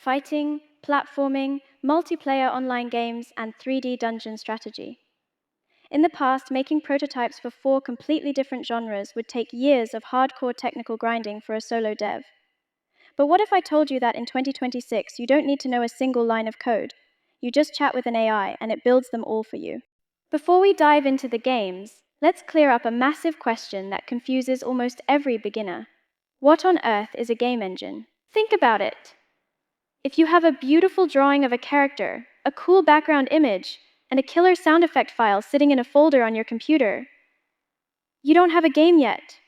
fighting, platforming, multiplayer online games, and 3D dungeon strategy. In the past, making prototypes for 4 completely different genres would take years of hardcore technical grinding for a solo dev. But what if I told you that in 2026 you don't need to know a single line of code? You just chat with an AI and it builds them all for you. Before we dive into the games, let's clear up a massive question that confuses almost every beginner. What on earth is a game engine? Think about it. If you have a beautiful drawing of a character, a cool background image, and a killer sound effect file sitting in a folder on your computer, you don't have a game yet.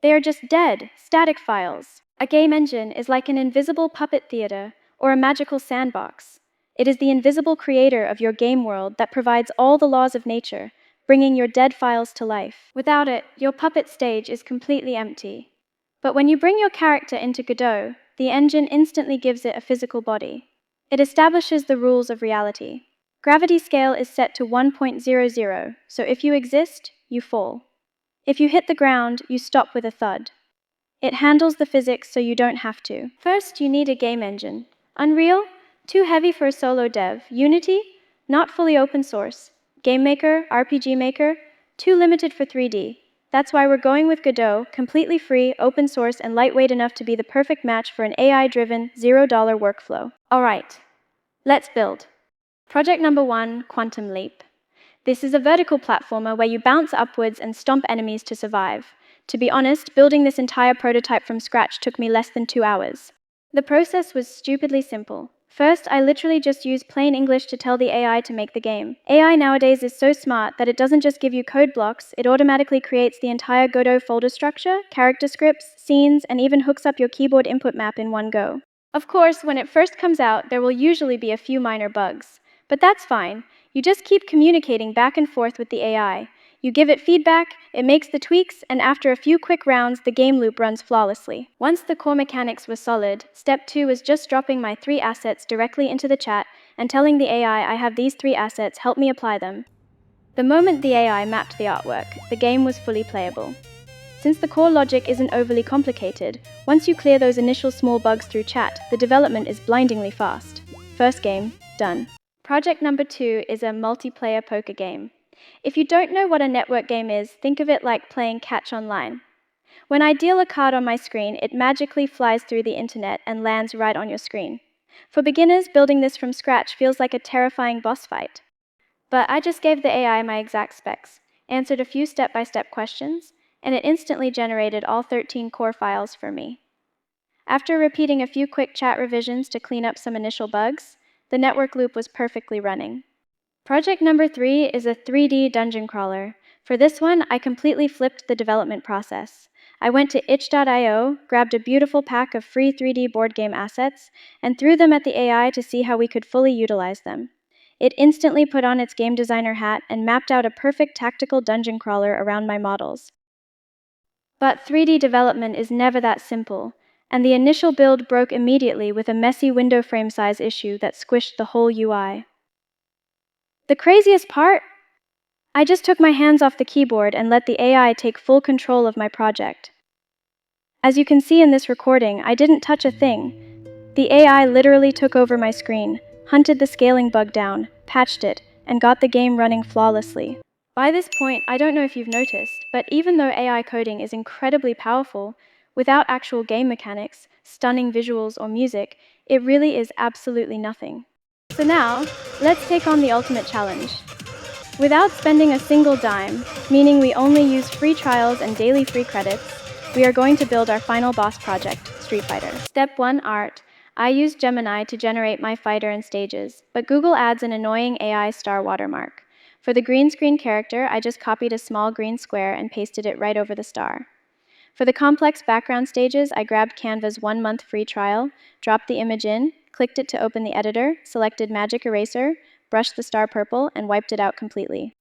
They are just dead, static files. A game engine is like an invisible puppet theater or a magical sandbox. It is the invisible creator of your game world that provides all the laws of nature, bringing your dead files to life. Without it, your puppet stage is completely empty. But when you bring your character into Godot, the engine instantly gives it a physical body. It establishes the rules of reality. Gravity scale is set to 1.00, so if you exist, you fall. If you hit the ground, you stop with a thud. It handles the physics so you don't have to. First, you need a game engine. Unreal? Too heavy for a solo dev. Unity? Not fully open source. Game Maker, RPG Maker? Too limited for 3D. That's why we're going with Godot, completely free, open source, and lightweight enough to be the perfect match for an AI-driven, $0 workflow. Alright, let's build. Project number 1, Quantum Leap. This is a vertical platformer where you bounce upwards and stomp enemies to survive. To be honest, building this entire prototype from scratch took me less than 2 hours. The process was stupidly simple. First, I literally just used plain English to tell the AI to make the game. AI nowadays is so smart that it doesn't just give you code blocks, it automatically creates the entire Godot folder structure, character scripts, scenes, and even hooks up your keyboard input map in one go. Of course, when it first comes out, there will usually be a few minor bugs. But that's fine. You just keep communicating back and forth with the AI. You give it feedback, it makes the tweaks, and after a few quick rounds, the game loop runs flawlessly. Once the core mechanics were solid, step 2 was just dropping my 3 assets directly into the chat and telling the AI I have these 3 assets, help me apply them. The moment the AI mapped the artwork, the game was fully playable. Since the core logic isn't overly complicated, once you clear those initial small bugs through chat, the development is blindingly fast. First game, done. Project number 2 is a multiplayer poker game. If you don't know what a network game is, think of it like playing catch online. When I deal a card on my screen, it magically flies through the internet and lands right on your screen. For beginners, building this from scratch feels like a terrifying boss fight. But I just gave the AI my exact specs, answered a few step-by-step questions, and it instantly generated all 13 core files for me. After repeating a few quick chat revisions to clean up some initial bugs, the network loop was perfectly running. Project number 3 is a 3D dungeon crawler. For this one, I completely flipped the development process. I went to itch.io, grabbed a beautiful pack of free 3D board game assets, and threw them at the AI to see how we could fully utilize them. It instantly put on its game designer hat and mapped out a perfect tactical dungeon crawler around my models. But 3D development is never that simple, and the initial build broke immediately with a messy window frame size issue that squished the whole UI. The craziest part? I just took my hands off the keyboard and let the AI take full control of my project. As you can see in this recording, I didn't touch a thing. The AI literally took over my screen, hunted the scaling bug down, patched it, and got the game running flawlessly. By this point, I don't know if you've noticed, but even though AI coding is incredibly powerful, without actual game mechanics, stunning visuals, or music, it really is absolutely nothing. So now, let's take on the ultimate challenge. Without spending a single dime, meaning we only use free trials and daily free credits, we are going to build our final boss project, Street Fighter. Step 1, Art. I used Gemini to generate my fighter and stages, but Google adds an annoying AI star watermark. For the green screen character, I just copied a small green square and pasted it right over the star. For the complex background stages, I grabbed Canva's 1-month free trial, dropped the image in, clicked it to open the editor, selected Magic Eraser, brushed the star purple, and wiped it out completely.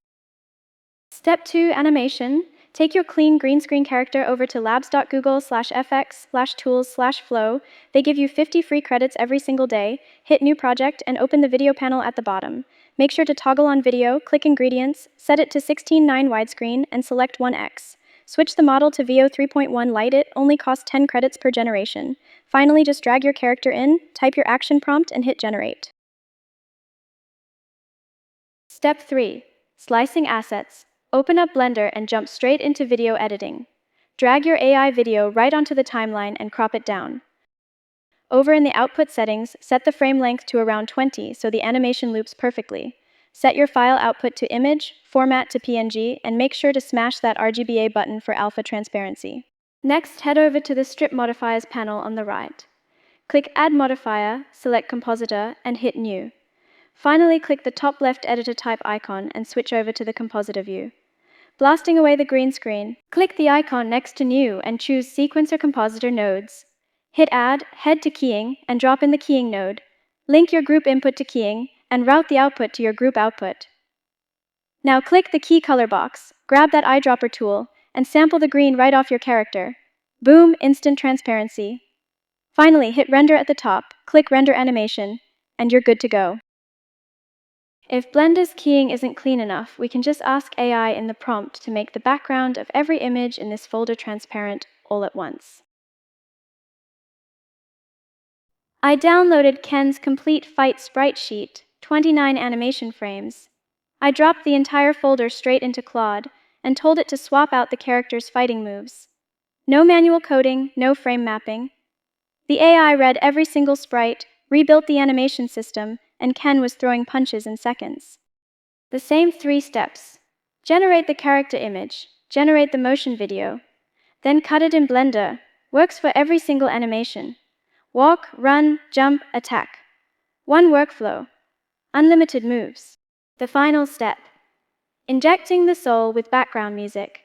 Step 2, Animation. Take your clean green screen character over to labs.google/fx/tools/flow. They give you 50 free credits every single day. Hit New Project and open the video panel at the bottom. Make sure to toggle on video, click Ingredients, set it to 16:9 widescreen, and select 1x. Switch the model to VO 3.1 Lite. It only costs 10 credits per generation. Finally, just drag your character in, type your action prompt, and hit generate. Step 3. Slicing assets. Open up Blender and jump straight into video editing. Drag your AI video right onto the timeline and crop it down. Over in the output settings, set the frame length to around 20 so the animation loops perfectly. Set your file output to image, format to PNG, and make sure to smash that RGBA button for alpha transparency. Next, head over to the Strip Modifiers panel on the right. Click Add Modifier, select Compositor, and hit New. Finally, click the top left editor type icon and switch over to the compositor view. Blasting away the green screen, click the icon next to New and choose Sequencer Compositor Nodes. Hit Add, head to Keying, and drop in the Keying node. Link your group input to Keying, and route the output to your group output. Now click the Key Color box, grab that eyedropper tool, and sample the green right off your character. Boom, instant transparency. Finally, hit Render at the top, click Render Animation, and you're good to go. If Blender's keying isn't clean enough, we can just ask AI in the prompt to make the background of every image in this folder transparent all at once. I downloaded Ken's complete fight sprite sheet, 29 animation frames. I dropped the entire folder straight into Claude and told it to swap out the character's fighting moves. No manual coding, no frame mapping. The AI read every single sprite, rebuilt the animation system, and Ken was throwing punches in seconds. The same 3 steps. Generate the character image, generate the motion video, then cut it in Blender. Works for every single animation. Walk, run, jump, attack. One workflow. Unlimited moves. The final step. Injecting the soul with background music.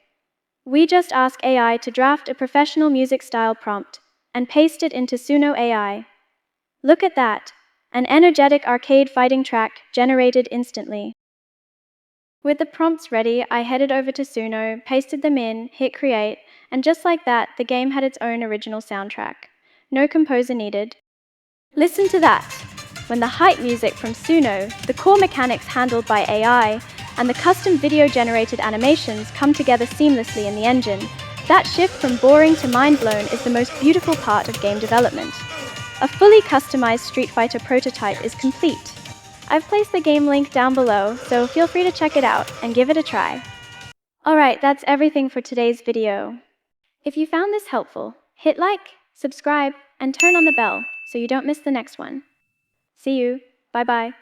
We just ask AI to draft a professional music style prompt and paste it into Suno AI. Look at that, an energetic arcade fighting track generated instantly. With the prompts ready, I headed over to Suno, pasted them in, hit create, and just like that, the game had its own original soundtrack. No composer needed. Listen to that! When the hype music from Suno, the core mechanics handled by AI, and the custom video-generated animations come together seamlessly in the engine, that shift from boring to mind-blown is the most beautiful part of game development. A fully customized Street Fighter prototype is complete. I've placed the game link down below, so feel free to check it out and give it a try. Alright, that's everything for today's video. If you found this helpful, hit like, subscribe, and turn on the bell so you don't miss the next one. See you. Bye-bye.